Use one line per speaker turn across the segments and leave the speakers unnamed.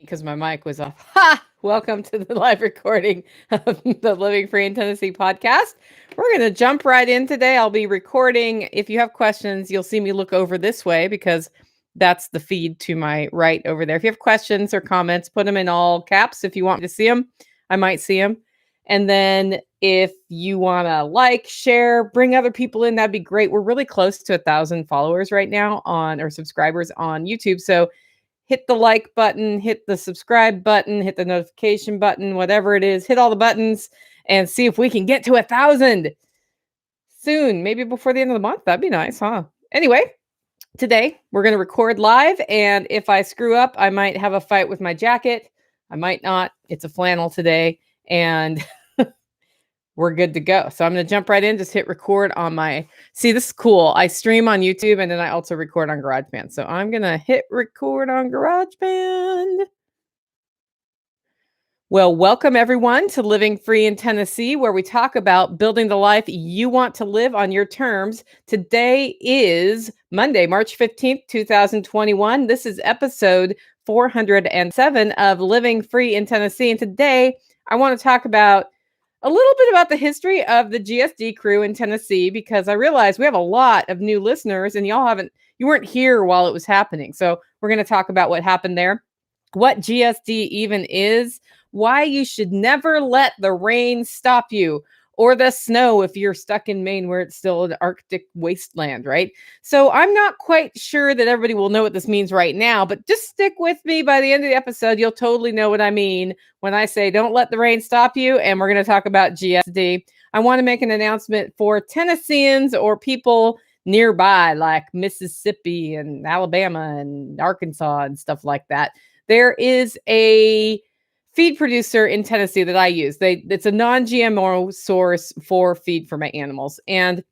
because my mic was off. Ha! Welcome to the live recording of the Living Free in Tennessee podcast. We're going to jump right in today. I'll be recording. If you have questions, you'll see me look over this way because that's the feed to my right over there. If you have questions or comments, put them in all caps. If you want me to see them, I might see them. And then if you want to like, share, bring other people in, that'd be great. We're really close to 1,000 followers right now or subscribers on YouTube. So hit the like button, hit the subscribe button, hit the notification button, whatever it is, hit all the buttons and see if we can get to 1,000 soon, maybe before the end of the month. That'd be nice, huh? Anyway, today we're going to record live. And if I screw up, I might have a fight with my jacket. I might not. It's a flannel today. And we're good to go. So I'm going to jump right in, just hit record on see, this is cool. I stream on YouTube and then I also record on GarageBand. So I'm going to hit record on GarageBand. Well, welcome everyone to Living Free in Tennessee, where we talk about building the life you want to live on your terms. Today is Monday, March 15th, 2021. This is episode 407 of Living Free in Tennessee. And today I want to talk about a little bit about the history of the GSD crew in Tennessee, because I realize we have a lot of new listeners and you weren't here while it was happening. So we're going to talk about what happened there, what GSD even is, why you should never let the rain stop you, or the snow if you're stuck in Maine where it's still an Arctic wasteland, right? So I'm not quite sure that everybody will know what this means right now, but just stick with me. By the end of the episode, you'll totally know what I mean when I say don't let the rain stop you, and we're going to talk about GSD. I want to make an announcement for Tennesseans or people nearby like Mississippi and Alabama and Arkansas and stuff like that. There is a feed producer in Tennessee that I use. It's a non-GMO source for feed for my animals, and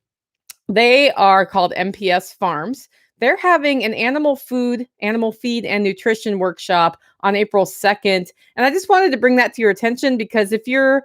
they are called MPS Farms. They're having an animal feed and nutrition workshop on April 2nd. And I just wanted to bring that to your attention, because if you're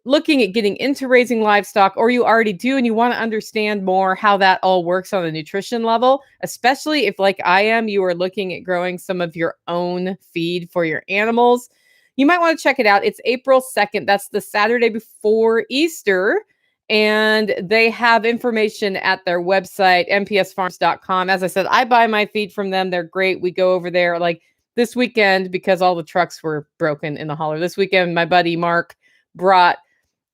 looking at getting into raising livestock, or you already do and you want to understand more how that all works on a nutrition level, especially if, like I am, you are looking at growing some of your own feed for your animals, you might want to check it out. It's April 2nd. That's the Saturday before Easter. And they have information at their website, mpsfarms.com. As I said, I buy my feed from them. They're great. We go over there like this weekend because all the trucks were broken in the hauler. This weekend, my buddy Mark brought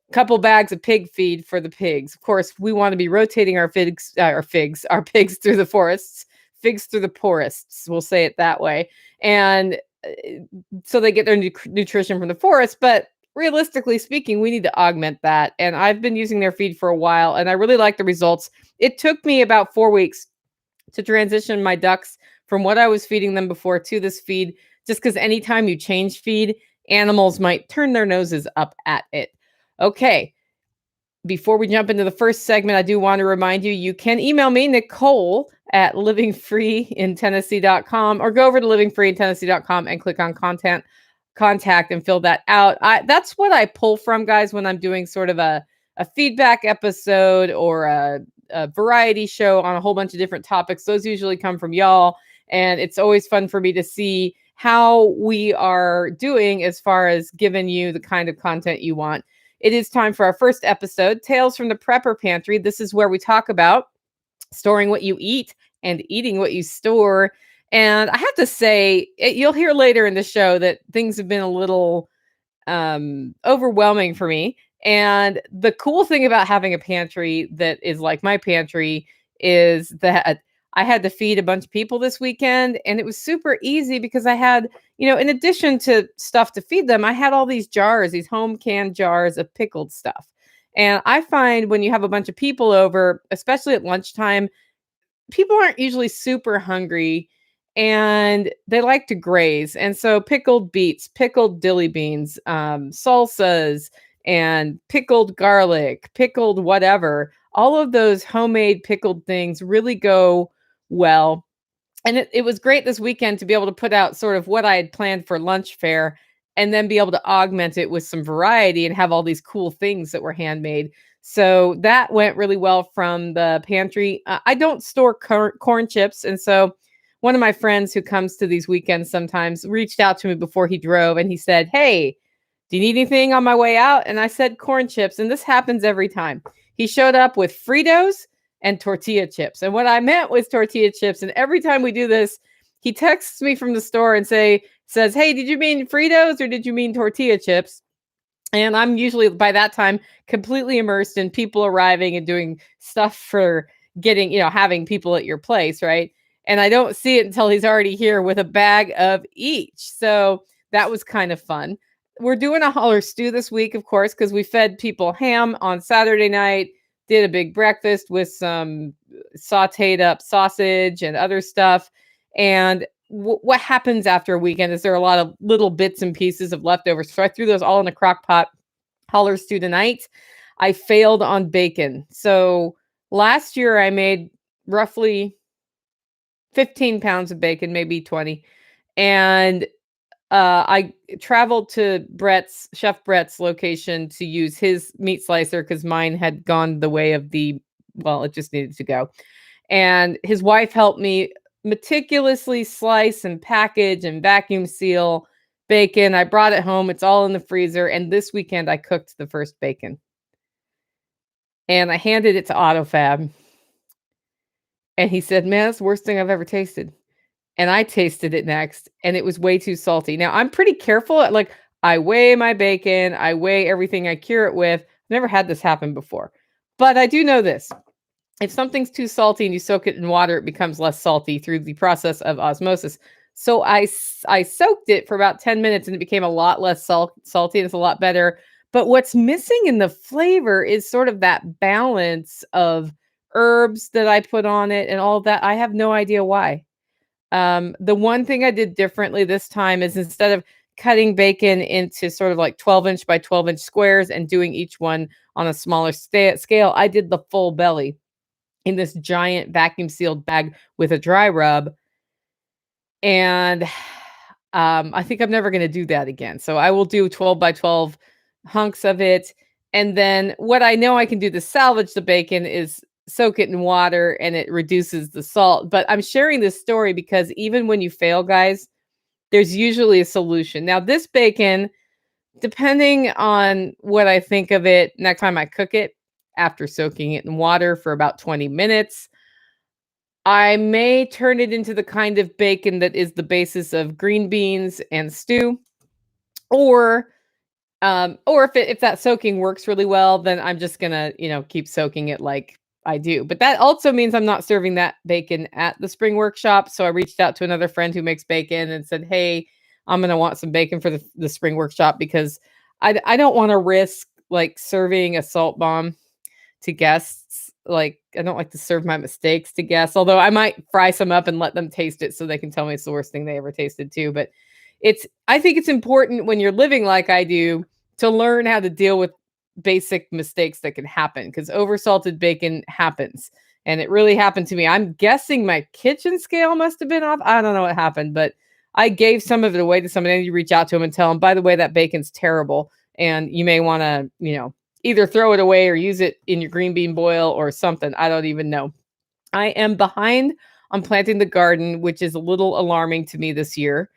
a couple bags of pig feed for the pigs. Of course, we want to be rotating our pigs through the forests, figs through the forests. We'll say it that way. And so they get their nutrition from the forest, but realistically speaking, we need to augment that. And I've been using their feed for a while, and I really like the results. It took me about 4 weeks to transition my ducks from what I was feeding them before to this feed, just because anytime you change feed, animals might turn their noses up at it. Okay. Before we jump into the first segment, I do want to remind you, you can email me, Nicole, at livingfreeintennessee.com, or go over to livingfreeintennessee.com and click on contact and fill that out. That's what I pull from, guys, when I'm doing sort of a feedback episode or a variety show on a whole bunch of different topics. Those usually come from y'all, and it's always fun for me to see how we are doing as far as giving you the kind of content you want. It is time for our first episode, Tales from the Prepper Pantry. This is where we talk about storing what you eat and eating what you store. And I have to say, you'll hear later in the show that things have been a little overwhelming for me. And the cool thing about having a pantry that is like my pantry is that I had to feed a bunch of people this weekend, and it was super easy because I had, in addition to stuff to feed them, I had all these jars, these home canned jars of pickled stuff. And I find when you have a bunch of people over, especially at lunchtime, people aren't usually super hungry and they like to graze. And so pickled beets, pickled dilly beans, salsas, and pickled garlic, pickled whatever, all of those homemade pickled things really go well. And it was great this weekend to be able to put out sort of what I had planned for lunch fare, and then be able to augment it with some variety and have all these cool things that were handmade. So that went really well from the pantry. I don't store corn chips. And so one of my friends who comes to these weekends sometimes reached out to me before he drove, and he said, "Hey, do you need anything on my way out?" And I said, "Corn chips." And this happens every time. He showed up with Fritos and tortilla chips. And what I meant was tortilla chips. And every time we do this, he texts me from the store and says, "Hey, did you mean Fritos or did you mean tortilla chips?" And I'm usually by that time completely immersed in people arriving and doing stuff for getting, having people at your place, right? And I don't see it until he's already here with a bag of each. So that was kind of fun. We're doing a holler stew this week, of course, because we fed people ham on Saturday night, did a big breakfast with some sauteed up sausage and other stuff. And what happens after a weekend is there are a lot of little bits and pieces of leftovers. So I threw those all in a crock pot, holler stew tonight. I failed on bacon. So last year I made roughly 15 pounds of bacon, maybe 20. And I traveled to Chef Brett's location to use his meat slicer because mine had gone the way of it just needed to go. And his wife helped me meticulously slice and package and vacuum seal bacon. I brought it home. It's all in the freezer. And this weekend I cooked the first bacon. And I handed it to AutoFab. And he said, "Man, that's the worst thing I've ever tasted." And I tasted it next, and it was way too salty. Now, I'm pretty careful. Like, I weigh my bacon. I weigh everything I cure it with. I've never had this happen before. But I do know this. If something's too salty and you soak it in water, it becomes less salty through the process of osmosis. So I soaked it for about 10 minutes, and it became a lot less salty, and it's a lot better. But what's missing in the flavor is sort of that balance of herbs that I put on it and all that. I have no idea why. The one thing I did differently this time is instead of cutting bacon into sort of like 12-inch by 12-inch squares and doing each one on a smaller scale, I did the full belly in this giant vacuum sealed bag with a dry rub. And I think I'm never going to do that again. So I will do 12 by 12 hunks of it. And then what I know I can do to salvage the bacon is soak it in water, and it reduces the salt. But I'm sharing this story because even when you fail, guys, there's usually a solution. Now, this bacon, depending on what I think of it next time I cook it, after soaking it in water for about 20 minutes, I may turn it into the kind of bacon that is the basis of green beans and stew, or if that soaking works really well, then I'm just gonna, keep soaking it like I do. But that also means I'm not serving that bacon at the spring workshop. So I reached out to another friend who makes bacon and said, "Hey, I'm gonna want some bacon for the spring workshop because I don't want to risk like serving a salt bomb to guests. Like, I don't like to serve my mistakes to guests, although I might fry some up and let them taste it so they can tell me it's the worst thing they ever tasted too. But I think it's important when you're living like I do to learn how to deal with basic mistakes that can happen, because oversalted bacon happens. And it really happened to me. I'm guessing my kitchen scale must have been off. I don't know what happened, but I gave some of it away to somebody. I need to reach out to them and tell them, by the way, that bacon's terrible. And you may want to, either throw it away or use it in your green bean boil or something. I don't even know. I am behind on planting the garden, which is a little alarming to me this year.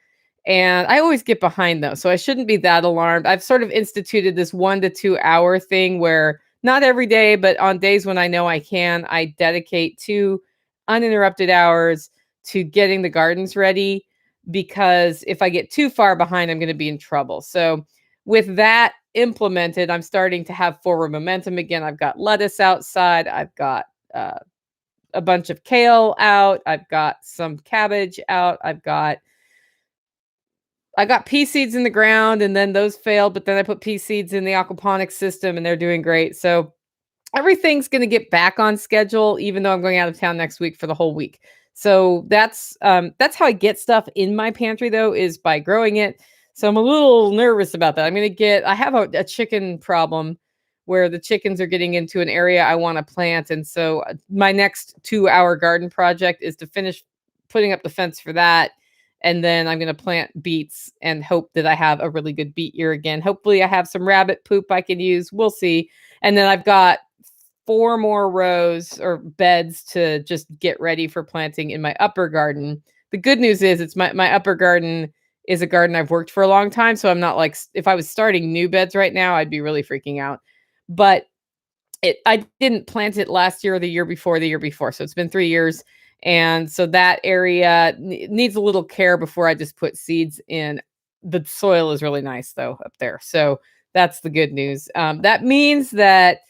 And I always get behind though, so I shouldn't be that alarmed. I've sort of instituted this 1 to 2 hour thing where not every day, but on days when I know I can, I dedicate 2 uninterrupted hours to getting the gardens ready, because if I get too far behind, I'm going to be in trouble. So with that implemented, I'm starting to have forward momentum again. I've got lettuce outside. I've got a bunch of kale out. I've got some cabbage out. I got pea seeds in the ground, and then those failed, but then I put pea seeds in the aquaponics system and they're doing great. So everything's going to get back on schedule, even though I'm going out of town next week for the whole week. So that's how I get stuff in my pantry though, is by growing it. So I'm a little nervous about that. I have a chicken problem where the chickens are getting into an area I want to plant. And so my next 2-hour garden project is to finish putting up the fence for that. And then I'm going to plant beets and hope that I have a really good beet year again. Hopefully I have some rabbit poop I can use. We'll see. And then I've got 4 more rows or beds to just get ready for planting in my upper garden the good news is it's my upper garden is a garden I've worked for a long time, so I'm not like if I was starting new beds right now, I'd be really freaking out. But I didn't plant it last year or the year before, so it's been 3 years, and so that area needs a little care before I just put seeds in. The soil is really nice though up there, so that's the good news. That means that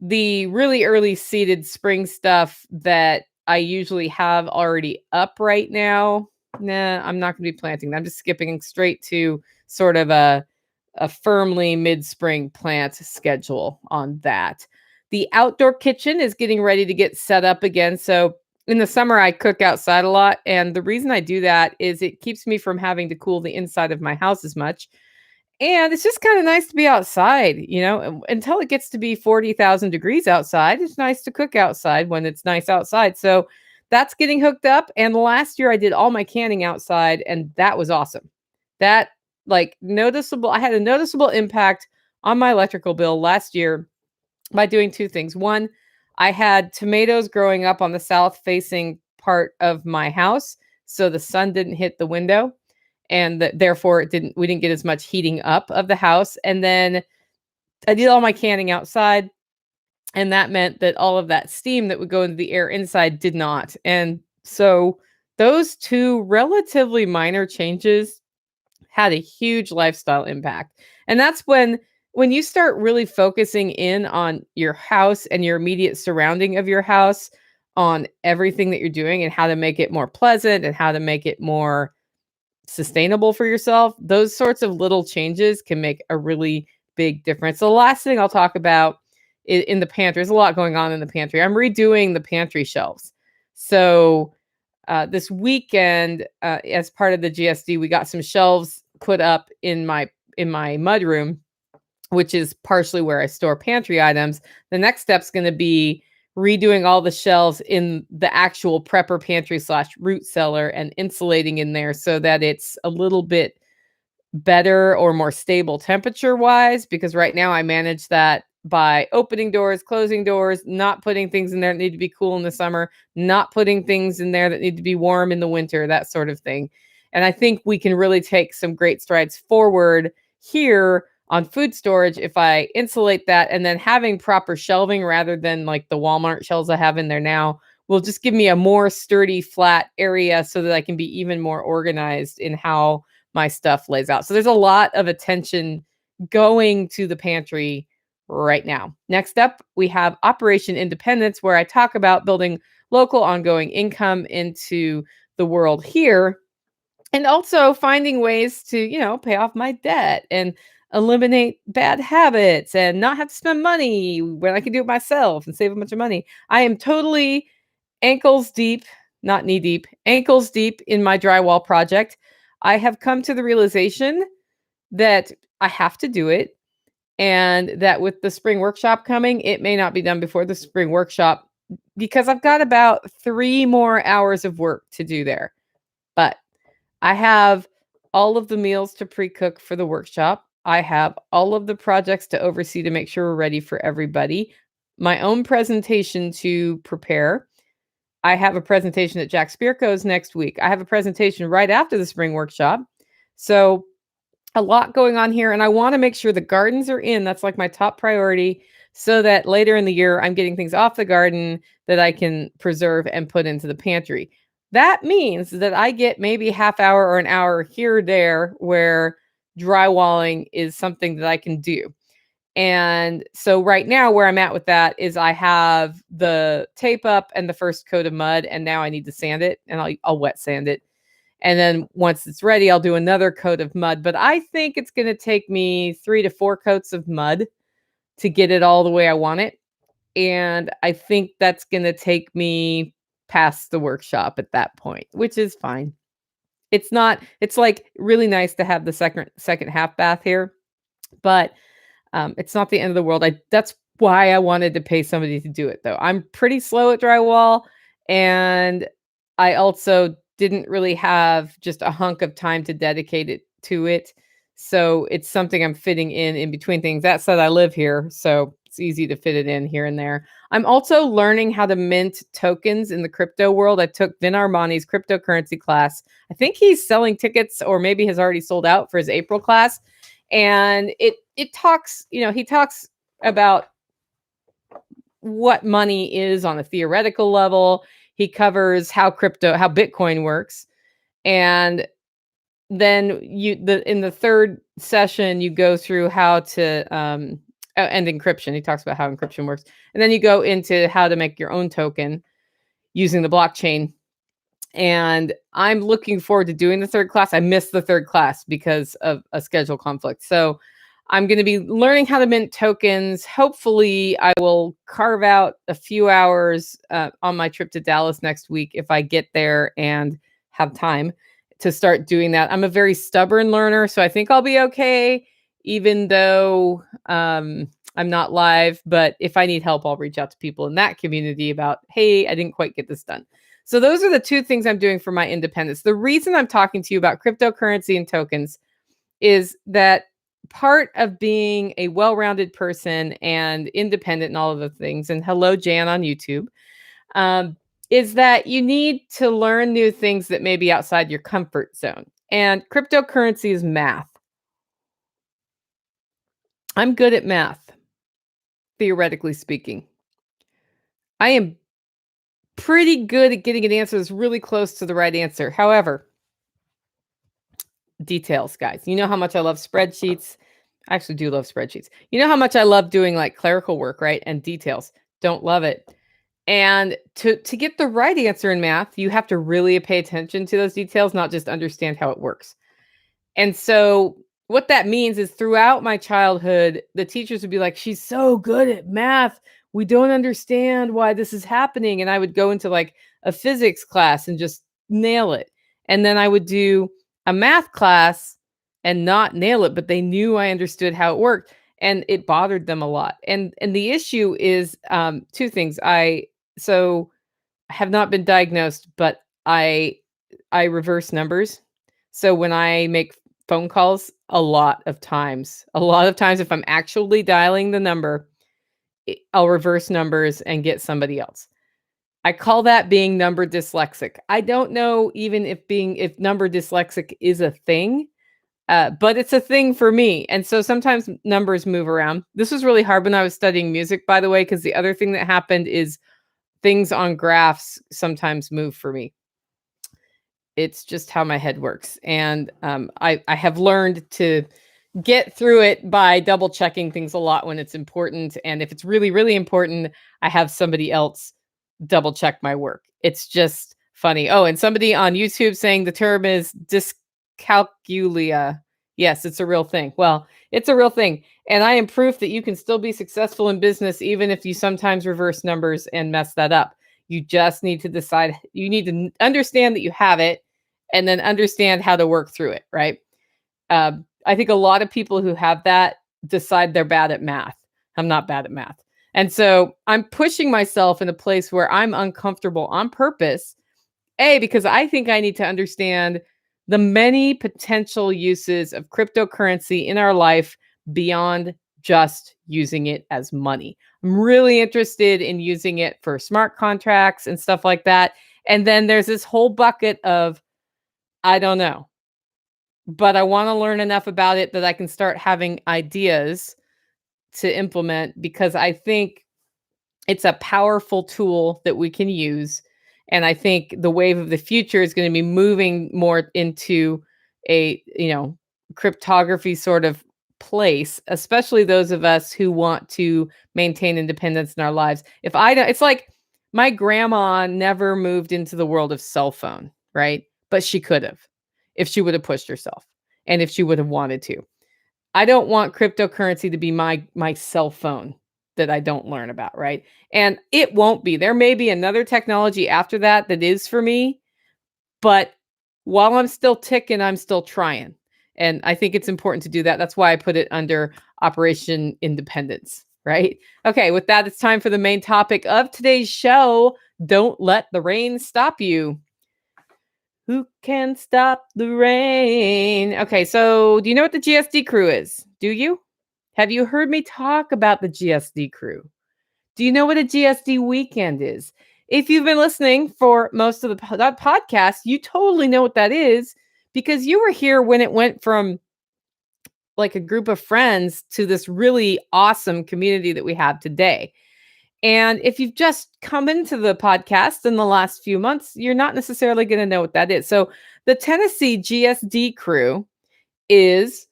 the really early seeded spring stuff that I usually have already up right now, nah, I'm not gonna be planting. I'm just skipping straight to sort of a firmly mid-spring plant schedule on that. The outdoor kitchen is getting ready to get set up again. So in the summer, I cook outside a lot. And the reason I do that is it keeps me from having to cool the inside of my house as much. And it's just kind of nice to be outside, until it gets to be 40,000 degrees outside. It's nice to cook outside when it's nice outside. So that's getting hooked up. And last year I did all my canning outside, and that was awesome. That I had a noticeable impact on my electrical bill last year by doing two things. One, I had tomatoes growing up on the south facing part of my house, so the sun didn't hit the window, and therefore we didn't get as much heating up of the house. And then I did all my canning outside, and that meant that all of that steam that would go into the air inside did not. And so those two relatively minor changes had a huge lifestyle impact. And that's when you start really focusing in on your house and your immediate surrounding of your house, on everything that you're doing and how to make it more pleasant and how to make it more sustainable for yourself, those sorts of little changes can make a really big difference. The last thing I'll talk about in the pantry, there's a lot going on in the pantry. I'm redoing the pantry shelves. So this weekend, as part of the GSD, we got some shelves put up in my mudroom, which is partially where I store pantry items. The next step's going to be redoing all the shelves in the actual Prepper Pantry / root cellar and insulating in there so that it's a little bit better or more stable temperature wise, because right now I manage that by opening doors, closing doors, not putting things in there that need to be cool in the summer, not putting things in there that need to be warm in the winter, that sort of thing. And I think we can really take some great strides forward here on food storage if I insulate that, and then having proper shelving rather than like the Walmart shelves I have in there now will just give me a more sturdy, flat area so that I can be even more organized in how my stuff lays out. So there's a lot of attention going to the pantry right now. Next up, we have Operation Independence, where I talk about building local ongoing income into the world here, and also finding ways to, pay off my debt and eliminate bad habits and not have to spend money when I can do it myself and save a bunch of money. I am totally ankles deep, not knee deep, ankles deep in my drywall project. I have come to the realization that I have to do it, and that with the spring workshop coming, it may not be done before the spring workshop because I've got about 3 more hours of work to do there. But I have all of the meals to pre-cook for the workshop. I have all of the projects to oversee to make sure we're ready for everybody. My own presentation to prepare. I have a presentation at Jack Spirko's next week. I have a presentation right after the spring workshop. So a lot going on here, and I want to make sure the gardens are in. That's like my top priority, so that later in the year I'm getting things off the garden that I can preserve and put into the pantry. That means that I get maybe half hour or an hour here or there where drywalling is something that I can do. And so right now where I'm at with that is I have the tape up and the first coat of mud, and now I need to sand it, and I'll wet sand it. And then once it's ready, I'll do another coat of mud. But I think it's going to take me 3 to 4 coats of mud to get it all the way I want it. And I think that's going to take me past the workshop at that point, which is fine. It's like really nice to have the second half bath here, but it's not the end of the world. That's why I wanted to pay somebody to do it though. I'm pretty slow at drywall, and I also didn't really have just a hunk of time to dedicate it to it. So it's something I'm fitting in between things. That said, I live here, so it's easy to fit it in here and there. I'm also learning how to mint tokens in the crypto world. I took Vin Armani's cryptocurrency class. I think he's selling tickets or maybe has already sold out for his April class. And it talks, he talks about what money is on a theoretical level. He covers how Bitcoin works. And then in the third session, you go through how to and encryption. He talks about how encryption works. And then you go into how to make your own token using the blockchain. And I'm looking forward to doing the third class. I missed the third class because of a schedule conflict. So I'm going to be learning how to mint tokens. Hopefully, I will carve out a few hours on my trip to Dallas next week if I get there and have time to start doing that. I'm a very stubborn learner, so I think I'll be okay, even though I'm not live. But if I need help, I'll reach out to people in that community about, hey, I didn't quite get this done. So those are the two things I'm doing for my independence. The reason I'm talking to you about cryptocurrency and tokens is that part of being a well-rounded person and independent and all of the things, and hello, Jan on YouTube, is that you need to learn new things that may be outside your comfort zone. And cryptocurrency is math. I'm good at math, theoretically speaking. I am pretty good at getting an answer that's really close to the right answer. However, details, guys. You know how much I love spreadsheets. I actually do love spreadsheets. You know how much I love doing like clerical work, right? And details. Don't love it. And to get the right answer in math, you have to really pay attention to those details, not just understand how it works. And so what that means is throughout my childhood, the teachers would be like, she's so good at math. We don't understand why this is happening. And I would go into like a physics class and just nail it. And then I would do a math class and not nail it, but they knew I understood how it worked. And it bothered them a lot. And the issue is two things. I have not been diagnosed, but I reverse numbers. So when I make phone calls, a lot of times, if I'm actually dialing the number, I'll reverse numbers and get somebody else. I call that being number dyslexic. I don't know even if number dyslexic is a thing, but it's a thing for me. And so sometimes numbers move around. This was really hard when I was studying music, by the way, because the other thing that happened is things on graphs sometimes move for me. It's just how my head works. And I have learned to get through it by double checking things a lot when it's important. And if it's really, really important, I have somebody else double check my work. It's just funny. Oh, and somebody on YouTube saying the term is dyscalculia. Yes, it's a real thing. Well, it's a real thing. And I am proof that you can still be successful in business, even if you sometimes reverse numbers and mess that up. You just need to decide, you need to understand that you have it and then understand how to work through it, right? I think a lot of people who have that decide they're bad at math. I'm not bad at math. And so I'm pushing myself in a place where I'm uncomfortable on purpose, because I think I need to understand the many potential uses of cryptocurrency in our life beyond just using it as money. I'm really interested in using it for smart contracts and stuff like that. And then there's this whole bucket of, I don't know, but I want to learn enough about it that I can start having ideas to implement, because I think it's a powerful tool that we can use. And I think the wave of the future is going to be moving more into a, cryptography sort of place, especially those of us who want to maintain independence in our lives. If I don't, it's like my grandma never moved into the world of cell phone, right? But she could have if she would have pushed herself and if she would have wanted to. I don't want cryptocurrency to be my cell phone that I don't learn about, right? And it won't be. There may be another technology after that is for me, but while I'm still ticking, I'm still trying. And I think it's important to do that. That's why I put it under Operation Independence, right? Okay, with that, it's time for the main topic of today's show. Don't let the rain stop you. Who can stop the rain? Okay, so do you know what the GSD crew is? Do you? Have you heard me talk about the GSD crew? Do you know what a GSD weekend is? If you've been listening for most of the that podcast, you totally know what that is because you were here when it went from like a group of friends to this really awesome community that we have today. And if you've just come into the podcast in the last few months, you're not necessarily going to know what that is. So, the Tennessee GSD crew is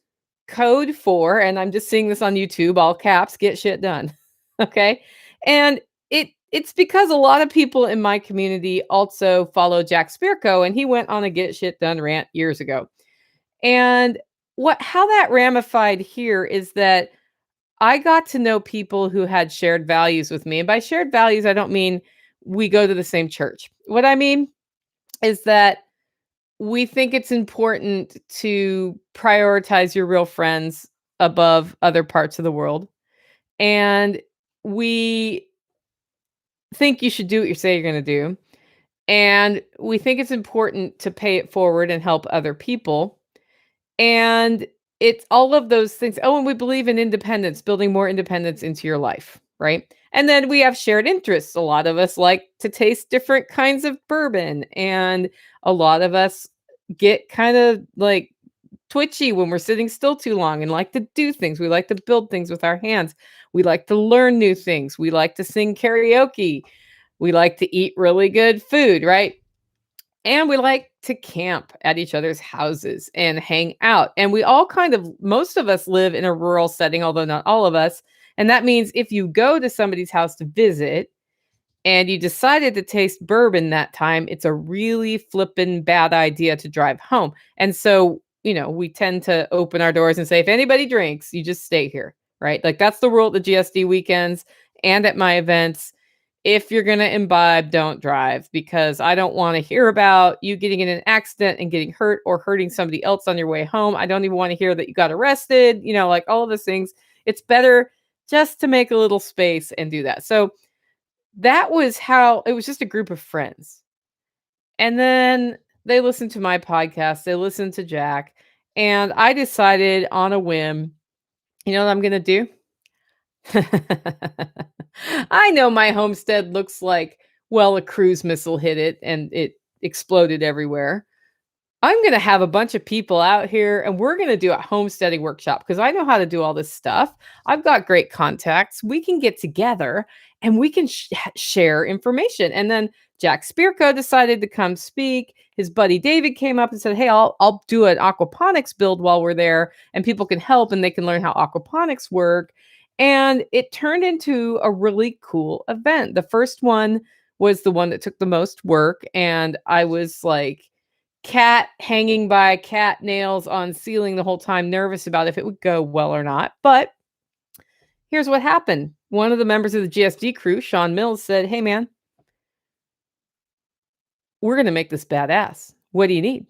code for, and I'm just seeing this on YouTube, all caps, get shit done. Okay. And it's because a lot of people in my community also follow Jack Spirko, and he went on a get shit done rant years ago. And what how that ramified here is that I got to know people who had shared values with me. And by shared values, I don't mean we go to the same church. What I mean is that we think it's important to prioritize your real friends above other parts of the world. And we think you should do what you say you're going to do. And we think it's important to pay it forward and help other people. And it's all of those things. Oh, and we believe in independence, building more independence into your life, right? And then we have shared interests. A lot of us like to taste different kinds of bourbon, and a lot of us get kind of like twitchy when we're sitting still too long and like to do things. We like to build things with our hands. We like to learn new things. We like to sing karaoke. We like to eat really good food, right? And we like to camp at each other's houses and hang out. And we all kind of, most of us live in a rural setting, although not all of us. And that means if you go to somebody's house to visit and you decided to taste bourbon that time, it's a really flippin' bad idea to drive home. And so, we tend to open our doors and say, if anybody drinks, you just stay here, right? Like that's the rule at the GSD weekends and at my events. If you're going to imbibe, don't drive because I don't want to hear about you getting in an accident and getting hurt or hurting somebody else on your way home. I don't even want to hear that you got arrested, like all of those things. It's better just to make a little space and do that. So that was how it was just a group of friends. And then they listened to my podcast, they listened to Jack, and I decided on a whim, you know what I'm going to do? I know my homestead looks like, well, a cruise missile hit it and it exploded everywhere. I'm going to have a bunch of people out here and we're going to do a homesteading workshop because I know how to do all this stuff. I've got great contacts. We can get together and we can share information. And then Jack Spirko decided to come speak. His buddy David came up and said, "Hey, I'll do an aquaponics build while we're there and people can help and they can learn how aquaponics work." And it turned into a really cool event. The first one was the one that took the most work and I was like cat hanging by cat nails on ceiling the whole time, nervous about if it would go well or not. But here's what happened. One of the members of the GSD crew, Sean Mills, said, "Hey, man, we're going to make this badass. What do you need?"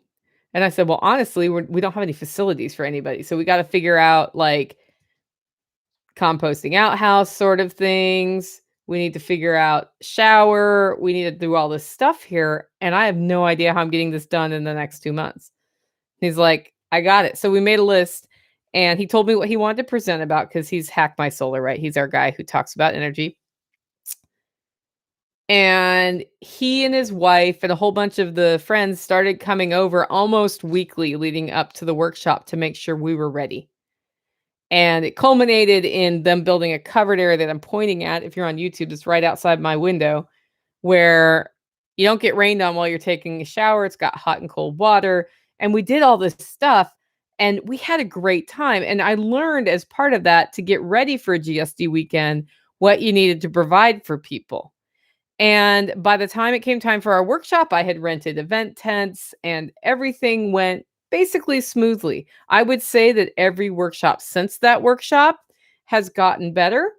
And I said, "Well, honestly, we don't have any facilities for anybody. So we got to figure out like composting outhouse sort of things. We need to figure out shower. We need to do all this stuff here. And I have no idea how I'm getting this done in the next 2 months." He's like, "I got it." So we made a list and he told me what he wanted to present about because he's Hack My Solar, right? He's our guy who talks about energy. And he and his wife and a whole bunch of the friends started coming over almost weekly leading up to the workshop to make sure we were ready. And it culminated in them building a covered area that I'm pointing at. If you're on YouTube, it's right outside my window where you don't get rained on while you're taking a shower. It's got hot and cold water. And we did all this stuff and we had a great time. And I learned as part of that to get ready for a GSD weekend what you needed to provide for people. And by the time it came time for our workshop, I had rented event tents and everything went basically smoothly. I would say that every workshop since that workshop has gotten better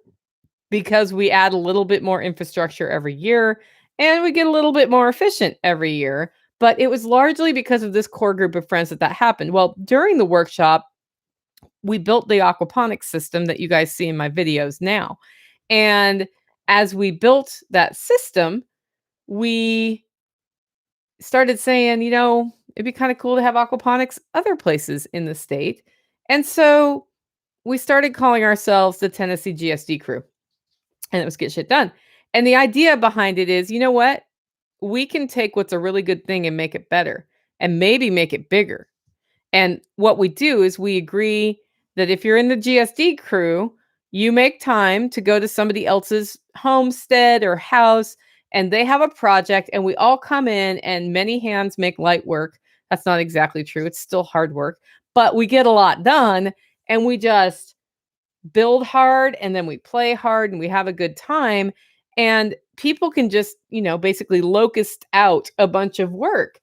because we add a little bit more infrastructure every year and we get a little bit more efficient every year. But it was largely because of this core group of friends that happened. Well, during the workshop, we built the aquaponics system that you guys see in my videos now. And as we built that system, we started saying, it'd be kind of cool to have aquaponics other places in the state. And so we started calling ourselves the Tennessee GSD crew, and it was Get Shit Done. And the idea behind it is, you know what? We can take what's a really good thing and make it better and maybe make it bigger. And what we do is we agree that if you're in the GSD crew, you make time to go to somebody else's homestead or house and they have a project and we all come in and many hands make light work. That's not exactly true. It's still hard work, but we get a lot done and we just build hard and then we play hard and we have a good time. And people can just, basically locust out a bunch of work.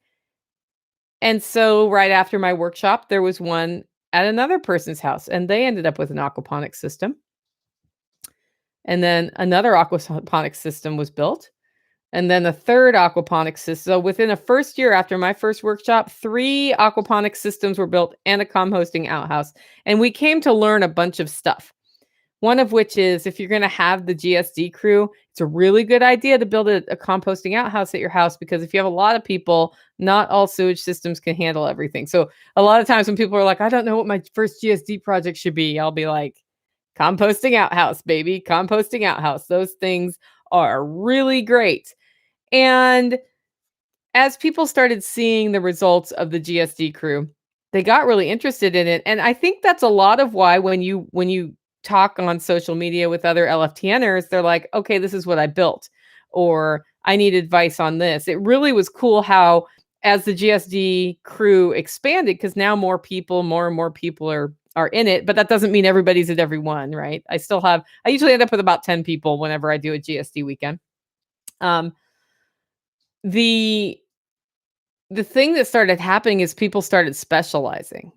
And so right after my workshop, there was one at another person's house, and they ended up with an aquaponics system. And then another aquaponics system was built, and then a third aquaponics system. So within the first year after my first workshop, 3 aquaponics systems were built and a composting outhouse. And we came to learn a bunch of stuff. One of which is if you're going to have the GSD crew, it's a really good idea to build a composting outhouse at your house because if you have a lot of people, not all sewage systems can handle everything. So a lot of times when people are like, I don't know what my first GSD project should be, I'll be like, composting outhouse, baby, composting outhouse. Those things are really great. And as people started seeing the results of the GSD crew, they got really interested in it. And I think that's a lot of why when you talk on social media with other LFTNers, they're like, okay, this is what I built, or I need advice on this. It really was cool how as the GSD crew expanded, because now more and more people are in it, but that doesn't mean everybody's at every one, right? I usually end up with about 10 people whenever I do a GSD weekend. Um, the the thing that started happening is people started specializing.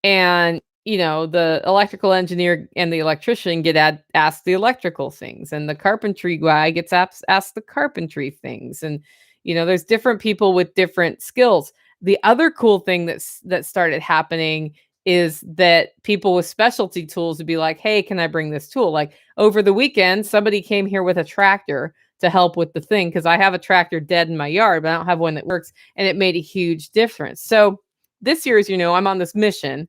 And, the electrical engineer and the electrician get asked the electrical things, and the carpentry guy gets asked the carpentry things. And, there's different people with different skills. The other cool thing that started happening is that people with specialty tools would be like, hey, can I bring this tool? Like over the weekend, somebody came here with a tractor to help with the thing because I have a tractor dead in my yard, but I don't have one that works. And it made a huge difference. So this year, as you know, I'm on this mission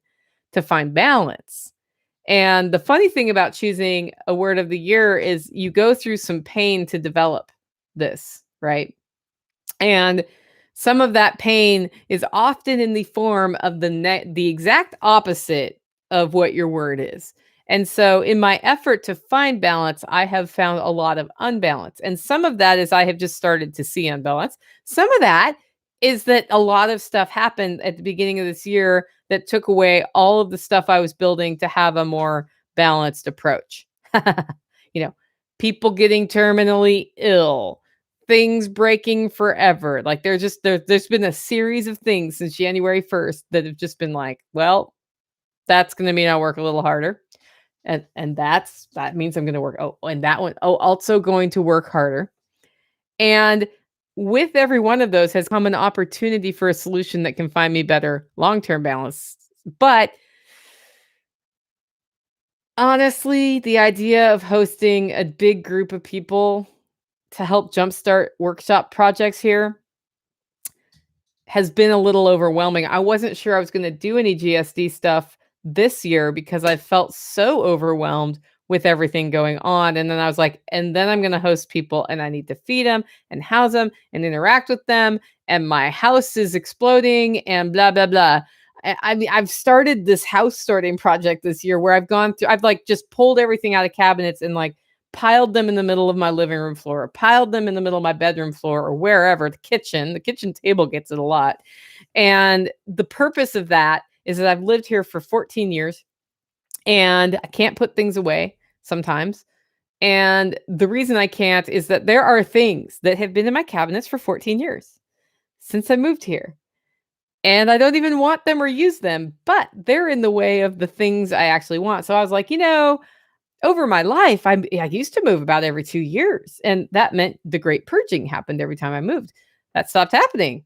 to find balance. And the funny thing about choosing a word of the year is you go through some pain to develop this, right? And some of that pain is often in the form of the exact opposite of what your word is. And so in my effort to find balance, I have found a lot of unbalance. And some of that is I have just started to see unbalance. Some of that is that a lot of stuff happened at the beginning of this year that took away all of the stuff I was building to have a more balanced approach. you know, People getting terminally ill, things breaking forever. Like there's been a series of things since January 1st that have just been like, well, that's going to mean I'll work a little harder. And that means I'm going to work. Oh, and that one, also going to work harder. And with every one of those has come an opportunity for a solution that can find me better long-term balance. But honestly, the idea of hosting a big group of people to help jumpstart workshop projects here has been a little overwhelming. I wasn't sure I was going to do any GSD stuff this year because I felt so overwhelmed with everything going on. And then I was like, and then I'm going to host people and I need to feed them and house them and interact with them. And my house is exploding and blah, blah, blah. I mean, I've started this house sorting project this year where I've like just pulled everything out of cabinets and like piled them in the middle of my living room floor, or piled them in the middle of my bedroom floor, or wherever, the kitchen table gets it a lot. And the purpose of that is that I've lived here for 14 years and I can't put things away sometimes. And the reason I can't is that there are things that have been in my cabinets for 14 years since I moved here. And I don't even want them or use them, but they're in the way of the things I actually want. So I was like, over my life, I used to move about every 2 years, and that meant the great purging happened every time I moved. That stopped happening,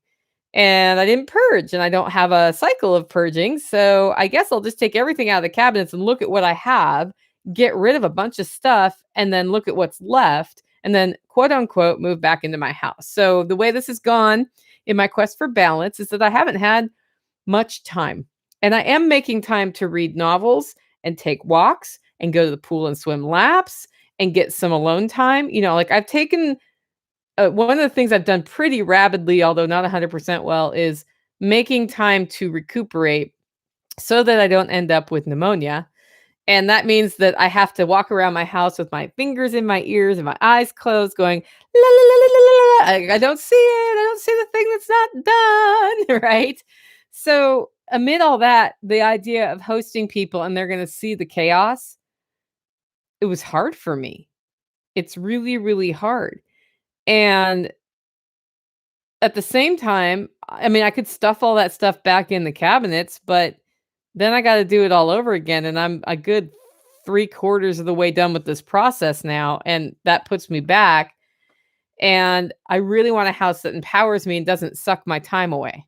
and I didn't purge, and I don't have a cycle of purging, so I guess I'll just take everything out of the cabinets and look at what I have, get rid of a bunch of stuff, and then look at what's left, and then, quote, unquote, move back into my house. So the way this has gone in my quest for balance is that I haven't had much time, and I am making time to read novels and take walks and go to the pool and swim laps and get some alone time. Like I've taken one of the things I've done pretty rapidly, although not 100% well, is making time to recuperate so that I don't end up with pneumonia. And that means that I have to walk around my house with my fingers in my ears and my eyes closed going, la, la, la, la, la, la, I don't see it. I don't see the thing that's not done. Right. So amid all that, the idea of hosting people and they're going to see the chaos, it was hard for me. It's really, really hard. And at the same time, I mean, I could stuff all that stuff back in the cabinets, but then I gotta do it all over again, and I'm a good 3/4 of the way done with this process now, and that puts me back, and I really want a house that empowers me and doesn't suck my time away.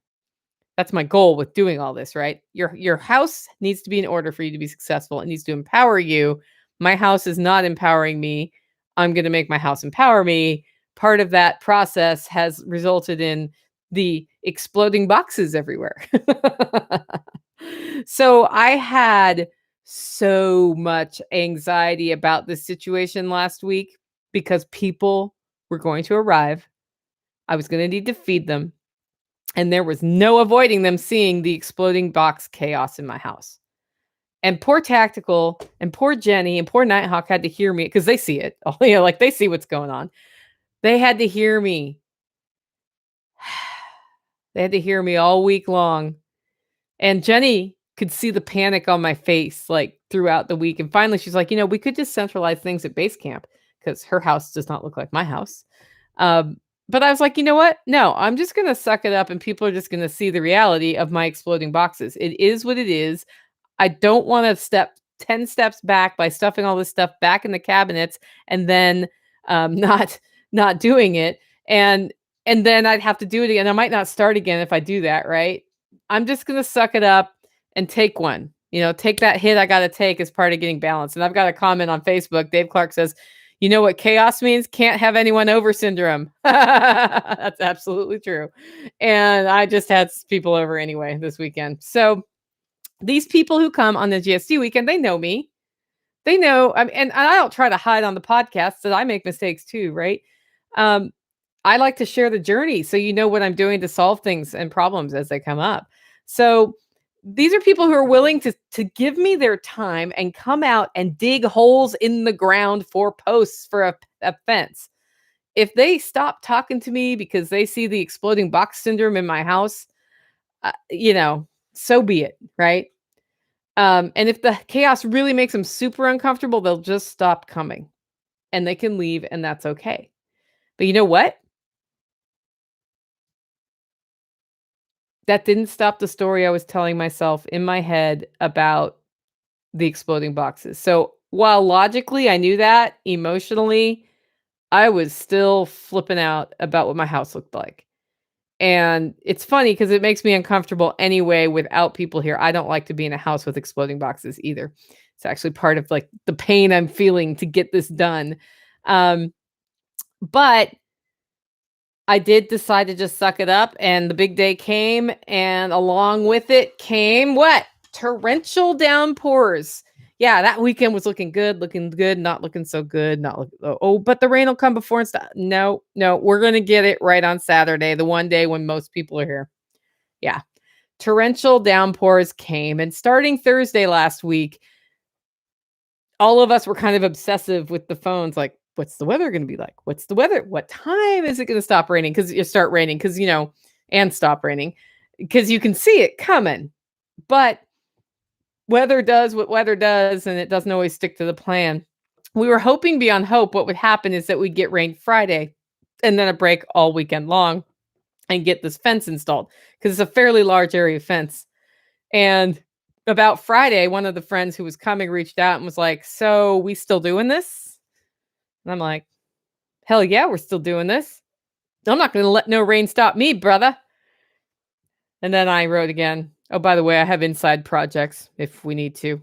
That's my goal with doing all this, right? Your house needs to be in order for you to be successful. It needs to empower you. My house is not empowering me. I'm gonna make my house empower me. Part of that process has resulted in the exploding boxes everywhere. So I had so much anxiety about this situation last week because people were going to arrive. I was going to need to feed them. And there was no avoiding them seeing the exploding box chaos in my house. And poor Tactical and poor Jenny and poor Nighthawk had to hear me because they see it. Like they see what's going on. They had to hear me. They had to hear me all week long. And Jenny could see the panic on my face like throughout the week. And finally, she's like, we could just centralize things at base camp because her house does not look like my house. But I was like, you know what? No, I'm just going to suck it up and people are just going to see the reality of my exploding boxes. It is what it is. I don't want to step 10 steps back by stuffing all this stuff back in the cabinets and then not doing it. And then I'd have to do it again. I might not start again if I do that, right? I'm just going to suck it up and take one. Take that hit I got to take as part of getting balanced. And I've got a comment on Facebook. Dave Clark says, you know what chaos means? Can't have anyone over syndrome. That's absolutely true. And I just had people over anyway this weekend. So these people who come on the GSD weekend, they know me. They know, and I don't try to hide on the podcast that I make mistakes too, right? I like to share the journey so you know what I'm doing to solve things and problems as they come up. So these are people who are willing to give me their time and come out and dig holes in the ground for posts for a fence. If they stop talking to me because they see the exploding box syndrome in my house, so be it, right? And if the chaos really makes them super uncomfortable, they'll just stop coming and they can leave and that's okay. But you know what? That didn't stop the story I was telling myself in my head about the exploding boxes. So while logically I knew that, emotionally, I was still flipping out about what my house looked like. And it's funny because it makes me uncomfortable anyway without people here. I don't like to be in a house with exploding boxes either. It's actually part of like the pain I'm feeling to get this done. But I did decide to just suck it up, and the big day came, and along with it came what? Torrential downpours. Yeah, that weekend was looking good, not looking so good, but the rain will come before and stuff. No, we're going to get it right on Saturday, the one day when most people are here. Yeah. Torrential downpours came, and starting Thursday last week, all of us were kind of obsessive with the phones, like, what's the weather going to be like? What's the weather? What time is it going to stop raining? Because you start raining, and stop raining, because you can see it coming. But weather does what weather does, and it doesn't always stick to the plan. We were hoping beyond hope what would happen is that we'd get rain Friday and then a break all weekend long and get this fence installed because it's a fairly large area fence. And about Friday, one of the friends who was coming reached out and was like, so we still doing this? And I'm like, hell yeah, we're still doing this. I'm not going to let no rain stop me, brother. And then I wrote again, oh, by the way, I have inside projects if we need to.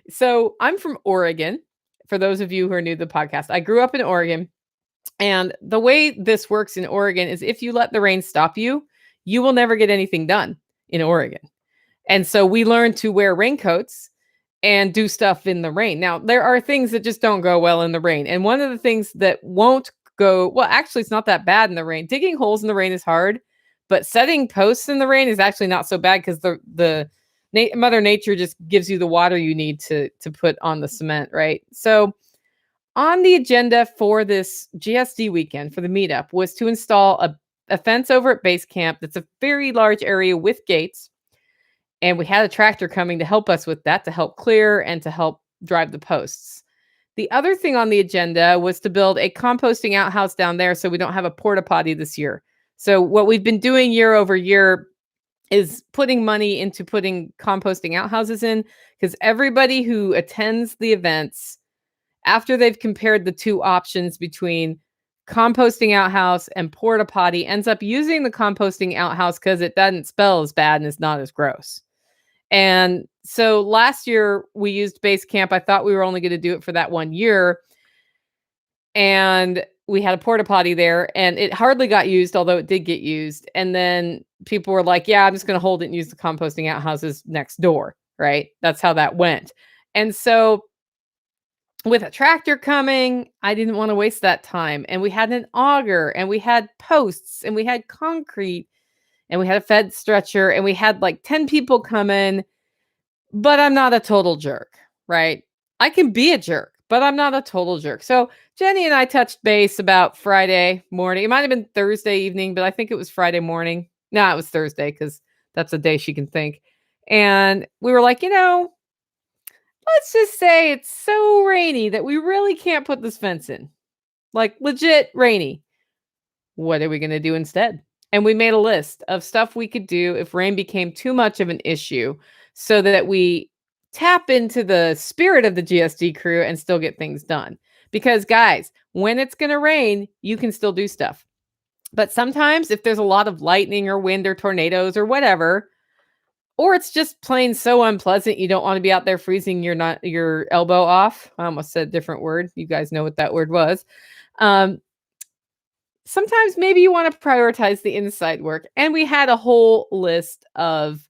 So I'm from Oregon. For those of you who are new to the podcast, I grew up in Oregon. And the way this works in Oregon is if you let the rain stop you, you will never get anything done in Oregon. And so we learned to wear raincoats and do stuff in the rain. Now, there are things that just don't go well in the rain. And one of the things that won't go well, actually, it's not that bad in the rain. Digging holes in the rain is hard, but setting posts in the rain is actually not so bad because Mother Nature just gives you the water you need to put on the cement, right? So, on the agenda for this GSD weekend for the meetup was to install a fence over at base camp that's a very large area with gates. And we had a tractor coming to help us with that, to help clear and to help drive the posts. The other thing on the agenda was to build a composting outhouse down there so we don't have a porta potty this year. So, what we've been doing year over year is putting money into putting composting outhouses in, because everybody who attends the events, after they've compared the two options between composting outhouse and porta potty, ends up using the composting outhouse because it doesn't smell as bad and it's not as gross. And so last year we used base camp. I thought we were only going to do it for that 1 year. And we had a porta potty there and it hardly got used, although it did get used. And then people were like, yeah, I'm just going to hold it and use the composting outhouses next door. Right. That's how that went. And so with a tractor coming, I didn't want to waste that time. And we had an auger and we had posts and we had concrete and we had a fed stretcher and we had like 10 people come in, but I'm not a total jerk, right? I can be a jerk, but I'm not a total jerk. So Jenny and I touched base about Friday morning. It might have been Thursday evening, but I think it was Friday morning. No, it was Thursday because that's a day she can think. And we were like, let's just say it's so rainy that we really can't put this fence in. Like legit rainy. What are we going to do instead? And we made a list of stuff we could do if rain became too much of an issue so that we tap into the spirit of the GSD crew and still get things done. Because, guys, when it's going to rain, you can still do stuff. But sometimes if there's a lot of lightning or wind or tornadoes or whatever, or it's just plain so unpleasant, you don't want to be out there freezing your elbow off. I almost said a different word. You guys know what that word was. Sometimes maybe you want to prioritize the inside work. And we had a whole list of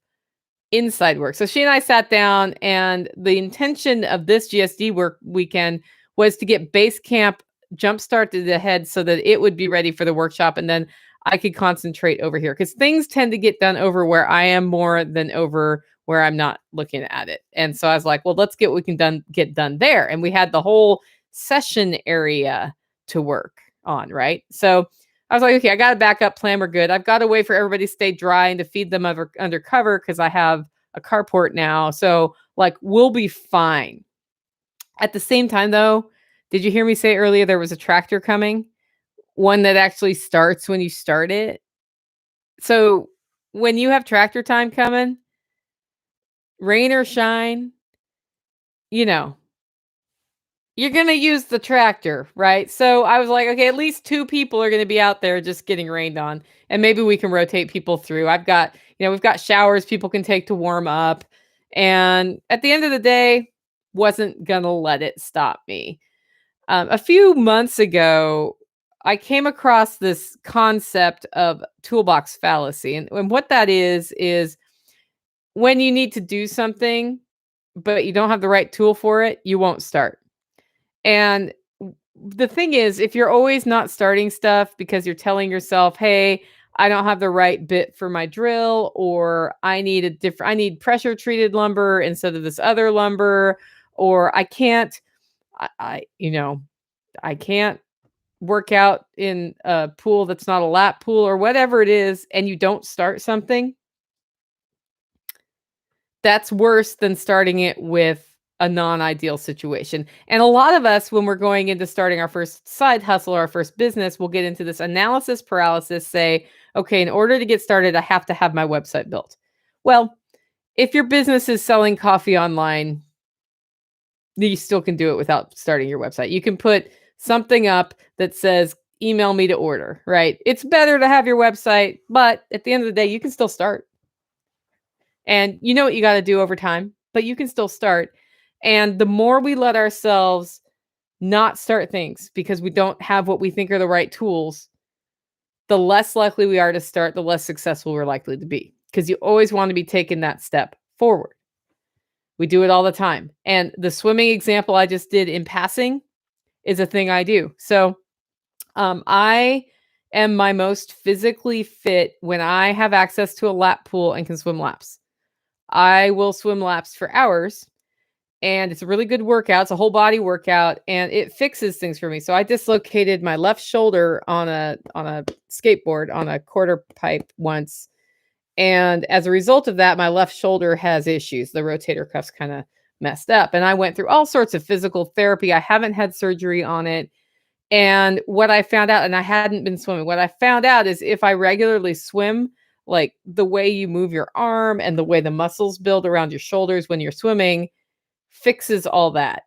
inside work. So she and I sat down, and the intention of this GSD work weekend was to get base camp jump started ahead so that it would be ready for the workshop. And then I could concentrate over here because things tend to get done over where I am more than over where I'm not looking at it. And so I was like, well, let's get what we can get done there. And we had the whole session area to work on, right? So I was like, okay, I got a backup plan. We're good. I've got a way for everybody to stay dry and to feed them under cover because I have a carport now. So like, we'll be fine. At the same time though, did you hear me say earlier there was a tractor coming? One that actually starts when you start it. So when you have tractor time coming, rain or shine, you're going to use the tractor, right? So I was like, okay, at least 2 people are going to be out there just getting rained on. And maybe we can rotate people through. We've got showers people can take to warm up. And at the end of the day, wasn't going to let it stop me. A few months ago, I came across this concept of toolbox fallacy. And what that is when you need to do something, but you don't have the right tool for it, you won't start. And the thing is, if you're always not starting stuff because you're telling yourself, hey, I don't have the right bit for my drill, or I need pressure treated lumber instead of this other lumber, or I can't work out in a pool that's not a lap pool or whatever it is, and you don't start something, that's worse than starting it with a non-ideal situation. And a lot of us, when we're going into starting our first side hustle or our first business, we'll get into this analysis paralysis, say, okay, in order to get started, I have to have my website built. Well, if your business is selling coffee online, you still can do it without starting your website. You can put something up that says, email me to order, right? It's better to have your website, but at the end of the day, you can still start. And you know what you got to do over time, but you can still start. And the more we let ourselves not start things because we don't have what we think are the right tools, the less likely we are to start, the less successful we're likely to be. Because you always want to be taking that step forward. We do it all the time. And the swimming example I just did in passing is a thing I do. So I am my most physically fit when I have access to a lap pool and can swim laps. I will swim laps for hours, and it's a really good workout. It's a whole body workout, and it fixes things for me. So I dislocated my left shoulder on a skateboard on a quarter pipe once, and as a result of that, my left shoulder has issues. The rotator cuff's kind of messed up, and I went through all sorts of physical therapy. I haven't had surgery on it. And what I found out, and I hadn't been swimming, what I found out is if I regularly swim, like the way you move your arm and the way the muscles build around your shoulders when you're swimming fixes all that.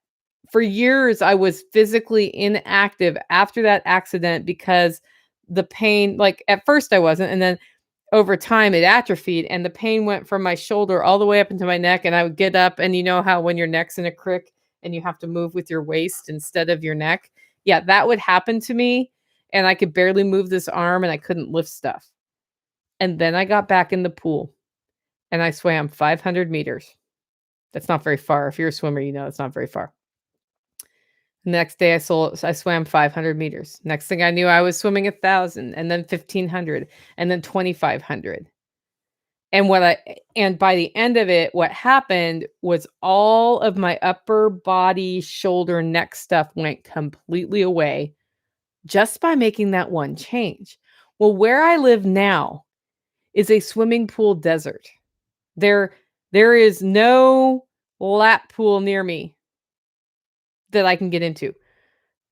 For years, I was physically inactive after that accident because the pain, like at first I wasn't, and then over time it atrophied and the pain went from my shoulder all the way up into my neck. And I would get up, and you know how when your neck's in a crick and you have to move with your waist instead of your neck? Yeah, that would happen to me. And I could barely move this arm and I couldn't lift stuff. And then I got back in the pool and I swam 500 meters. That's not very far. If you're a swimmer, you know it's not very far. The next day I swam 500 meters. Next thing I knew, I was swimming 1,000 and then 1,500 and then 2,500. And by the end of it, what happened was all of my upper body, shoulder, neck stuff went completely away just by making that one change. Well, where I live now is a swimming pool desert. There is no lap pool near me that I can get into.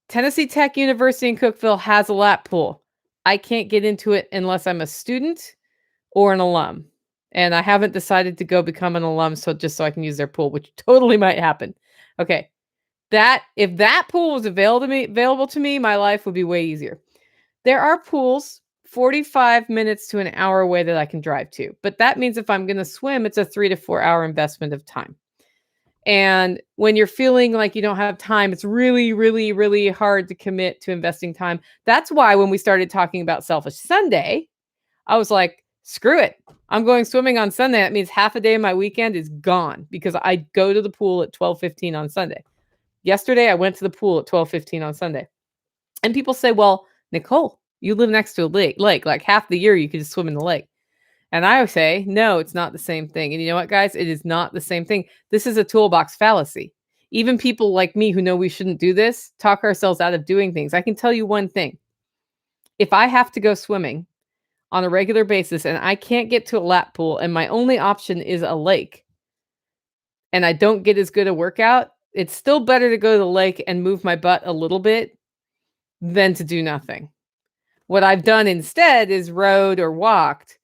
Tennessee Tech University in Cookeville has a lap pool. I can't get into it unless I'm a student or an alum. And I haven't decided to go become an alum so I can use their pool, which totally might happen. Okay. If that pool was available to me, my life would be way easier. There are pools 45 minutes to an hour away that I can drive to. But that means if I'm going to swim, it's a 3 to 4 hour investment of time. And when you're feeling like you don't have time, it's really, really, really hard to commit to investing time. That's why when we started talking about Selfish Sunday, I was like, screw it. I'm going swimming on Sunday. That means half a day of my weekend is gone because I go to the pool at 12:15 on Sunday. Yesterday, I went to the pool at 12:15 on Sunday. And people say, well, Nicole, you live next to a lake. Like half the year you could just swim in the lake. And I would say, no, it's not the same thing. And you know what, guys? It is not the same thing. This is a toolbox fallacy. Even people like me who know we shouldn't do this talk ourselves out of doing things. I can tell you one thing. If I have to go swimming on a regular basis and I can't get to a lap pool and my only option is a lake and I don't get as good a workout, it's still better to go to the lake and move my butt a little bit than to do nothing. What I've done instead is rode or walked.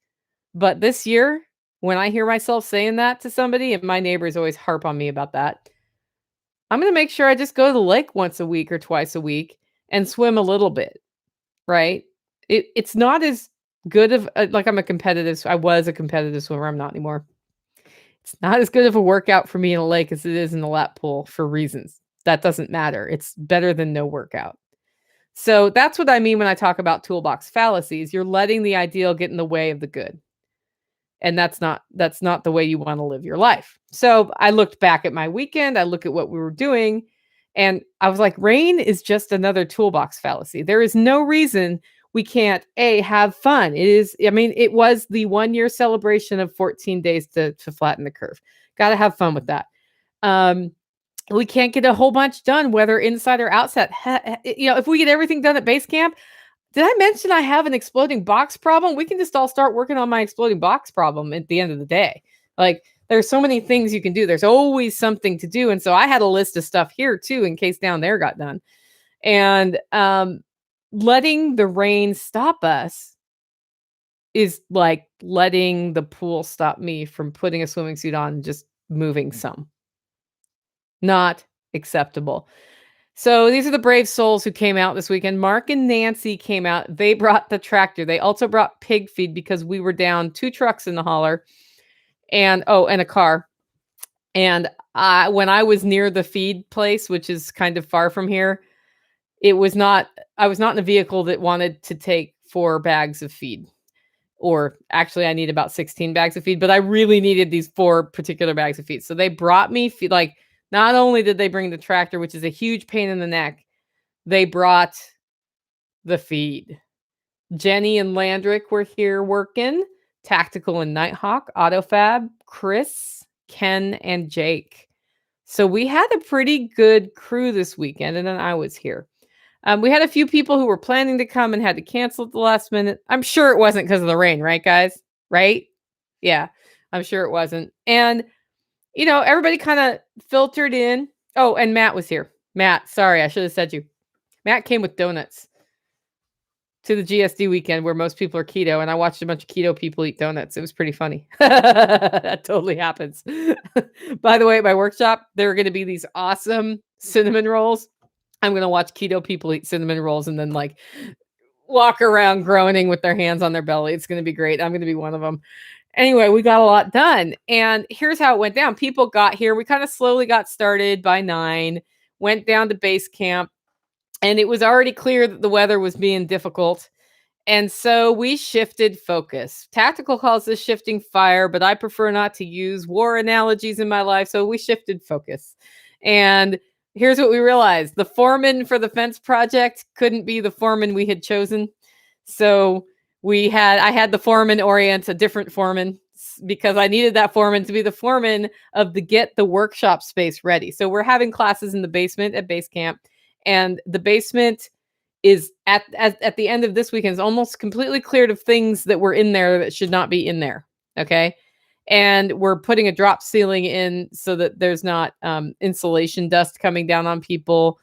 But this year, when I hear myself saying that to somebody, and my neighbors always harp on me about that, I'm going to make sure I just go to the lake once a week or twice a week and swim a little bit, right? It's not as good of, like I was a competitive swimmer. I'm not anymore. It's not as good of a workout for me in a lake as it is in the lap pool for reasons. That doesn't matter. It's better than no workout. So that's what I mean when I talk about toolbox fallacies. You're letting the ideal get in the way of the good. And that's not the way you want to live your life. So I looked back at my weekend. I look at what we were doing. And I was like, rain is just another toolbox fallacy. There is no reason we can't, have fun. It was the 1 year celebration of 14 days to flatten the curve. Got to have fun with that. We can't get a whole bunch done, whether inside or outside. If we get everything done at base camp, did I mention I have an exploding box problem? We can just all start working on my exploding box problem at the end of the day. Like, there's so many things you can do. There's always something to do. And so I had a list of stuff here too, in case down there got done. And letting the rain stop us is like letting the pool stop me from putting a swimming suit on and just moving some. Not acceptable. So these are the brave souls who came out this weekend. Mark and Nancy came out. They brought the tractor. They also brought pig feed because we were down 2 trucks in the holler and a car. And when I was near the feed place, which is kind of far from here, I was not in a vehicle that wanted to take 4 bags of feed. or actually I need about 16 bags of feed, but I really needed these 4 particular bags of feed. So they brought me feed. Like, not only did they bring the tractor, which is a huge pain in the neck, they brought the feed. Jenny and Landrick were here working. Tactical and Nighthawk, AutoFab, Chris, Ken, and Jake. So we had a pretty good crew this weekend, and then I was here. We had a few people who were planning to come and had to cancel at the last minute. I'm sure it wasn't because of the rain, right, guys? Right? Yeah, I'm sure it wasn't. And, everybody kind of filtered in. Oh, and Matt was here. Matt, sorry, I should have said you. Matt came with donuts to the GSD weekend where most people are keto, and I watched a bunch of keto people eat donuts. It was pretty funny. That totally happens. By the way, at my workshop, there are going to be these awesome cinnamon rolls. I'm going to watch keto people eat cinnamon rolls and then walk around groaning with their hands on their belly. It's going to be great. I'm going to be one of them. Anyway, we got a lot done. And here's how it went down. People got here. We kind of slowly got started by 9, went down to base camp, and it was already clear that the weather was being difficult. And so we shifted focus. Tactical calls this shifting fire, but I prefer not to use war analogies in my life. So we shifted focus. And here's what we realized. The foreman for the fence project couldn't be the foreman we had chosen. So I had the foreman orient a different foreman because I needed that foreman to be the foreman of get the workshop space ready. So we're having classes in the basement at base camp, and the basement is at the end of this weekend is almost completely cleared of things that were in there that should not be in there. Okay. And we're putting a drop ceiling in so that there's not insulation dust coming down on people.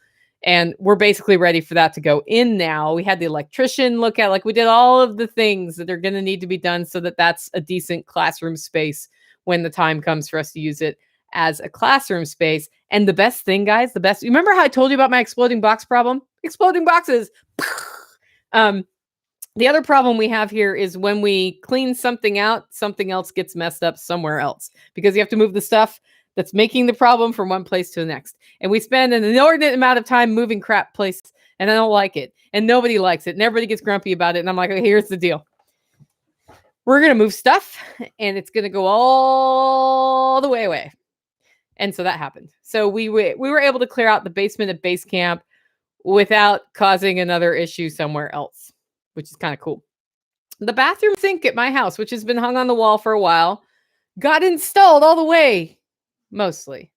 And we're basically ready for that to go in now. We had the electrician look at, we did all of the things that are going to need to be done so that that's a decent classroom space when the time comes for us to use it as a classroom space. And the best thing, guys, you remember how I told you about my exploding box problem? Exploding boxes. The other problem we have here is when we clean something out, something else gets messed up somewhere else because you have to move the stuff that's making the problem from one place to the next. And we spend an inordinate amount of time moving crap places, and I don't like it. And nobody likes it. And everybody gets grumpy about it. And I'm like, okay, here's the deal. We're going to move stuff, and it's going to go all the way away. And so that happened. So we were able to clear out the basement at base camp without causing another issue somewhere else, which is kind of cool. The bathroom sink at my house, which has been hung on the wall for a while, got installed all the way, mostly.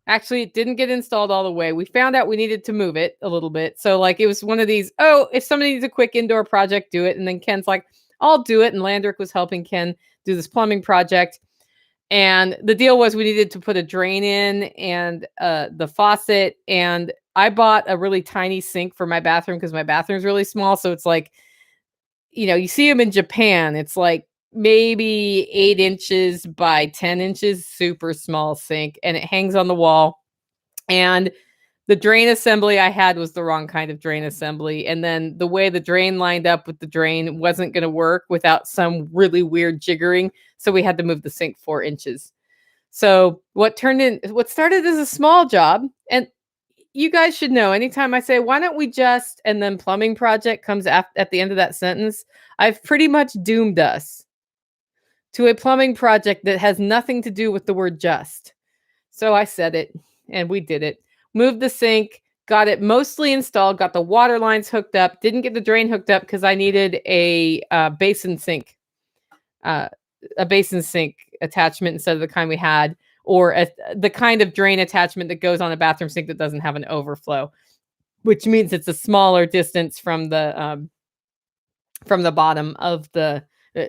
Actually, it didn't get installed all the way. We found out we needed to move it a little bit. So it was one of these, if somebody needs a quick indoor project, do it. And then Ken's like, I'll do it. And Landrick was helping Ken do this plumbing project. And the deal was we needed to put a drain in and the faucet. And I bought a really tiny sink for my bathroom because my bathroom's really small. So it's you see them in Japan. It's maybe 8 inches by 10 inches, super small sink. And it hangs on the wall. And the drain assembly I had was the wrong kind of drain assembly. And then the way the drain lined up with the drain wasn't going to work without some really weird jiggering. So we had to move the sink 4 inches. So what started as a small job, and you guys should know, anytime I say, why don't we just, and then plumbing project comes at the end of that sentence, I've pretty much doomed us to a plumbing project that has nothing to do with the word just. So I said it, and we did it. Moved the sink, got it mostly installed, got the water lines hooked up, didn't get the drain hooked up because I needed a basin sink attachment instead of the kind we had, or the kind of drain attachment that goes on a bathroom sink that doesn't have an overflow, which means it's a smaller distance from the bottom of the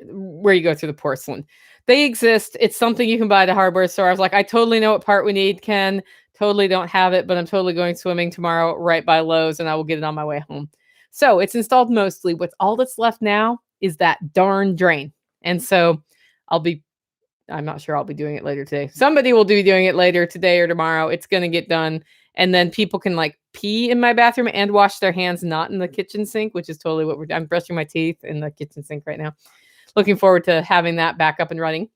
where you go through the porcelain. They exist. It's something you can buy at a hardware store. I was like, I totally know what part we need, Ken. Totally don't have it, but I'm totally going swimming tomorrow right by Lowe's, and I will get it on my way home. So it's installed mostly. What's all that's left now is that darn drain. And so I'm not sure I'll be doing it later today. Somebody will be doing it later today or tomorrow. It's going to get done. And then people can pee in my bathroom and wash their hands, not in the kitchen sink, which is totally what I'm brushing my teeth in the kitchen sink right now. Looking forward to having that back up and running.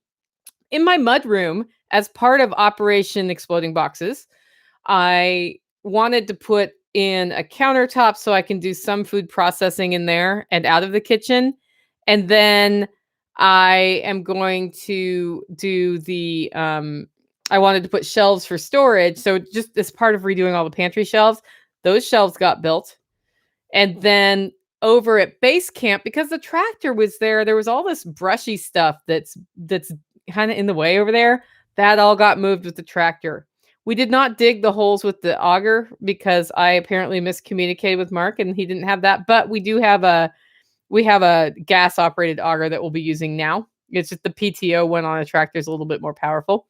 In my mud room, as part of Operation Exploding Boxes, I wanted to put in a countertop so I can do some food processing in there and out of the kitchen. And then I am going to do I wanted to put shelves for storage. So just as part of redoing all the pantry shelves, those shelves got built. And then over at base camp, because the tractor was there, there was all this brushy stuff that's kind of in the way over there. That all got moved with the tractor. We did not dig the holes with the auger because I apparently miscommunicated with Mark and he didn't have that. But we have a gas operated auger that we'll be using now. It's just the PTO one on a tractor is a little bit more powerful.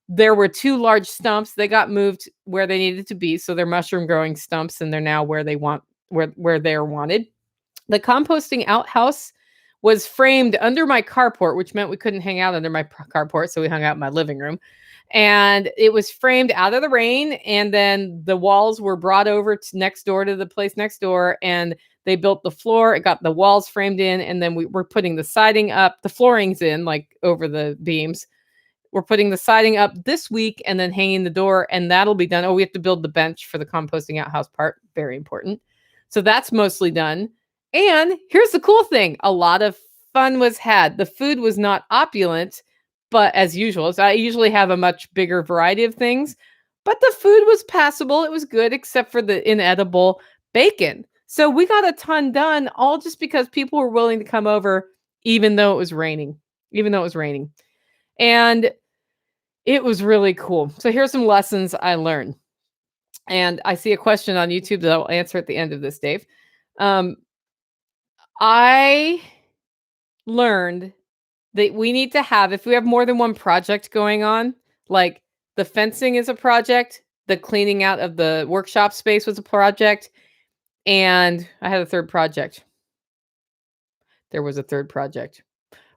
There were 2 large stumps. They got moved where they needed to be. So they're mushroom growing stumps and they're now where they're wanted. The composting outhouse was framed under my carport, which meant we couldn't hang out under my carport. So we hung out in my living room. And it was framed out of the rain. And then the walls were brought over to next door to the place next door. And they built the floor. It got the walls framed in. And then we were putting the siding up, the flooring's in, like over the beams. We're putting the siding up this week and then hanging the door. And that'll be done. Oh, we have to build the bench for the composting outhouse part. Very important. So that's mostly done. And here's the cool thing. A lot of fun was had. The food was not opulent, but as usual, so I usually have a much bigger variety of things, but the food was passable. It was good, except for the inedible bacon. So we got a ton done, all just because people were willing to come over, even though it was raining, And it was really cool. So here's some lessons I learned. And I see a question on YouTube that I'll answer at the end of this, Dave. I learned that we need to have, if we have more than one project going on, like the fencing is a project, the cleaning out of the workshop space was a project, and I had a third project. There was a third project.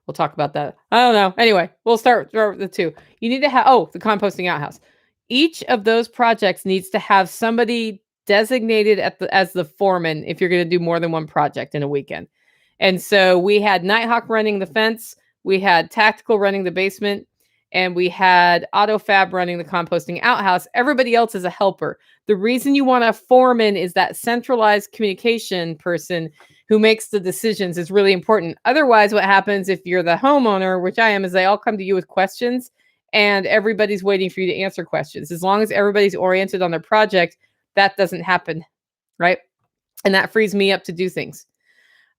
We'll talk about that. I don't know. Anyway, we'll start with the 2. You need to have, the composting outhouse. Each of those projects needs to have somebody designated as the foreman if you're going to do more than one project in a weekend. And so we had Nighthawk running the fence, we had Tactical running the basement, and we had AutoFab running the composting outhouse. Everybody else is a helper. The reason you want a foreman is that centralized communication person who makes the decisions is really important. Otherwise, what happens if you're the homeowner, which I am, is they all come to you with questions and everybody's waiting for you to answer questions. As long as everybody's oriented on their project, that doesn't happen, right? And that frees me up to do things.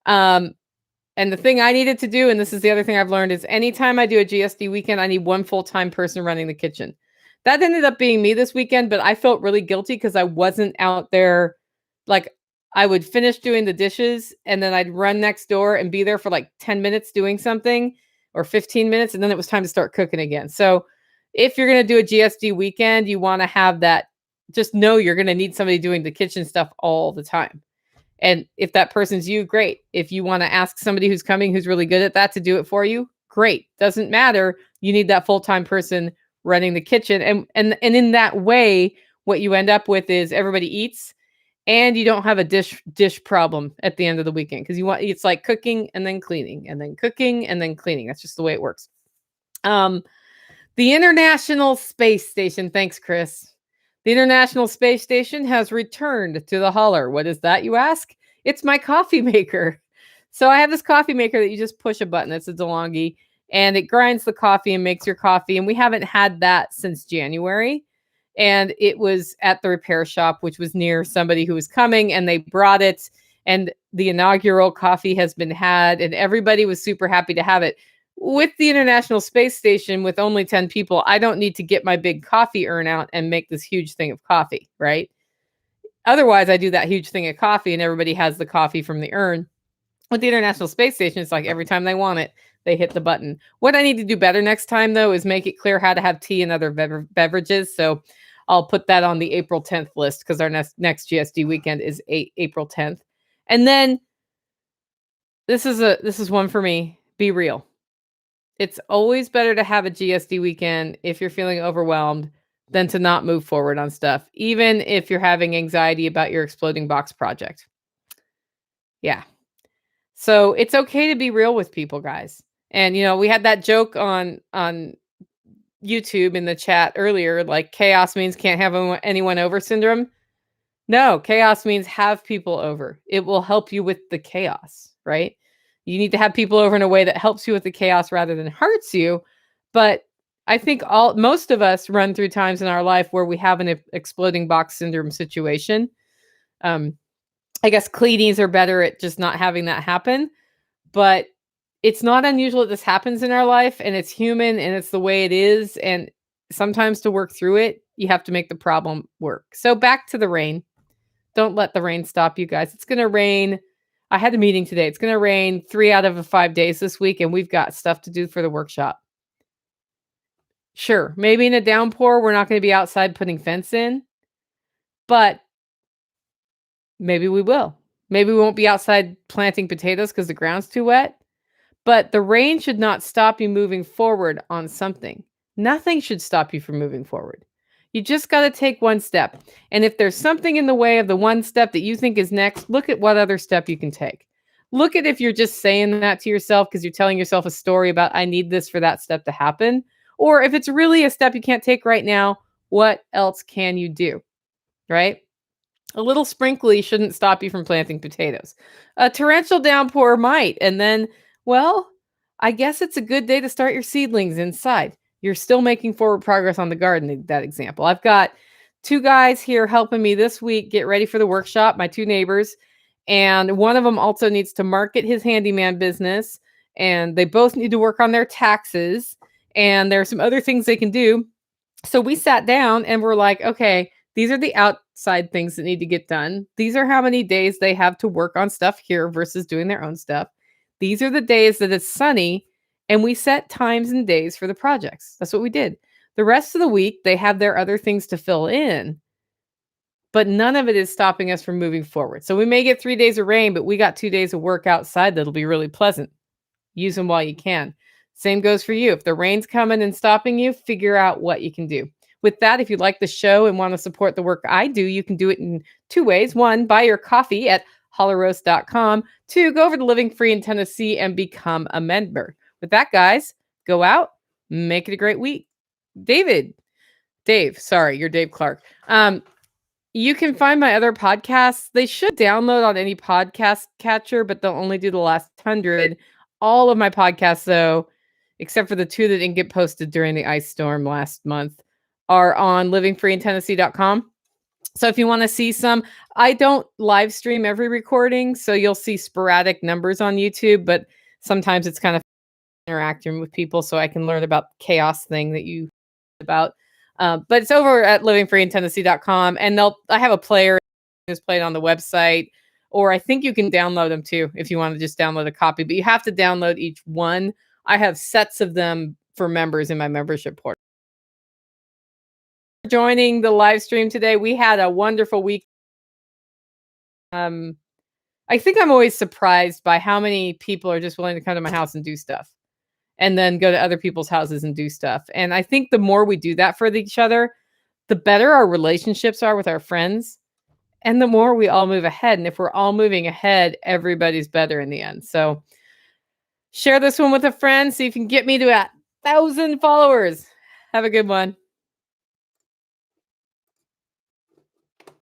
And the thing I needed to do, and this is the other thing I've learned, is anytime I do a GSD weekend, I need one full-time person running the kitchen. That ended up being me this weekend, but I felt really guilty because I wasn't out there. Like, I would finish doing the dishes and then I'd run next door and be there for like 10 minutes doing something or 15 minutes. And then it was time to start cooking again. So if you're going to do a GSD weekend, you want to have that, just know you're going to need somebody doing the kitchen stuff all the time. And if that person's you, great. If you want to ask somebody who's coming who's really good at that to do it for you, great. Doesn't matter. You need that full-time person running the kitchen. And in that way, what you end up with is everybody eats and you don't have a dish problem at the end of the weekend because it's like cooking and then cleaning and then cooking and then cleaning. That's just the way it works. The International Space Station. Thanks, Chris. The International Space Station has returned to the holler. What is that, you ask? It's my coffee maker. So I have this coffee maker that you just push a button. It's a DeLonghi, and it grinds the coffee and makes your coffee. And we haven't had that since January. And it was at the repair shop, which was near somebody who was coming, and they brought it. And the inaugural coffee has been had, and everybody was super happy to have it. With the International Space Station, with only 10 people, I don't need to get my big coffee urn out and make this huge thing of coffee, right? Otherwise, I do that huge thing of coffee and everybody has the coffee from the urn. With the International Space Station, it's like every time they want it, they hit the button. What I need to do better next time, though, is make it clear how to have tea and other beverages. So I'll put that on the April 10th list because our next GSD weekend is April 10th. And then this is one for me. Be real. It's always better to have a GSD weekend if you're feeling overwhelmed than to not move forward on stuff, even if you're having anxiety about your exploding box project. Yeah. So it's okay to be real with people, guys. And, we had that joke on YouTube in the chat earlier, like chaos means can't have anyone over syndrome. No, chaos means have people over. It will help you with the chaos, right? You need to have people over in a way that helps you with the chaos rather than hurts you. But I think most of us run through times in our life where we have an exploding box syndrome situation. Um, I guess cleanies are better at just not having that happen, but it's not unusual that this happens in our life, and it's human, and it's the way it is. And sometimes to work through it, you have to make the problem work. So back to the rain. Don't let the rain stop you guys. It's going to rain. I had a meeting today. It's going to rain 3 out of the 5 days this week, and we've got stuff to do for the workshop. Sure, maybe in a downpour, we're not going to be outside putting fence in, but maybe we will. Maybe we won't be outside planting potatoes because the ground's too wet. But the rain should not stop you moving forward on something. Nothing should stop you from moving forward. You just got to take one step. And if there's something in the way of the one step that you think is next, look at what other step you can take. Look at if you're just saying that to yourself because you're telling yourself a story about, I need this for that step to happen. Or if it's really a step you can't take right now, what else can you do? Right? A little sprinkly shouldn't stop you from planting potatoes. A torrential downpour might. And then, well, I guess it's a good day to start your seedlings inside. You're still making forward progress on the garden, in that example. I've got 2 guys here helping me this week get ready for the workshop, my 2 neighbors. And one of them also needs to market his handyman business. And they both need to work on their taxes. And there are some other things they can do. So we sat down and we're like, okay, these are the outside things that need to get done. These are how many days they have to work on stuff here versus doing their own stuff. These are the days that it's sunny, and we set times and days for the projects. That's what we did. The rest of the week, they have their other things to fill in, but none of it is stopping us from moving forward. So we may get 3 days of rain, but we got 2 days of work outside that'll be really pleasant. Use them while you can. Same goes for you. If the rain's coming and stopping you, figure out what you can do. With that, if you like the show and want to support the work I do, you can do it in 2 ways. 1, buy your coffee at hollerroast.com. 2, go over to Living Free in Tennessee and become a member. With that, guys, go out, make it a great week. Sorry, you're Dave Clark. You can find my other podcasts. They should download on any podcast catcher, but they'll only do the last 100. All of my podcasts, though, except for the 2 that didn't get posted during the ice storm last month, are on livingfreeintennessee.com. So if you want to see some, I don't live stream every recording, so you'll see sporadic numbers on YouTube, but sometimes it's kind of interacting with people so I can learn about the chaos thing that you about. But it's over at livingfreeintennessee.com, and I have a player who's played on the website, or I think you can download them too if you want to just download a copy, but you have to download each one. I have sets of them for members in my membership portal. Joining the live stream today. We had a wonderful week. I think I'm always surprised by how many people are just willing to come to my house and do stuff, and then go to other people's houses and do stuff. And I think the more we do that for each other, the better our relationships are with our friends, and the more we all move ahead. And if we're all moving ahead, everybody's better in the end. So share this one with a friend. See if you can get me to 1,000 followers. Have a good one.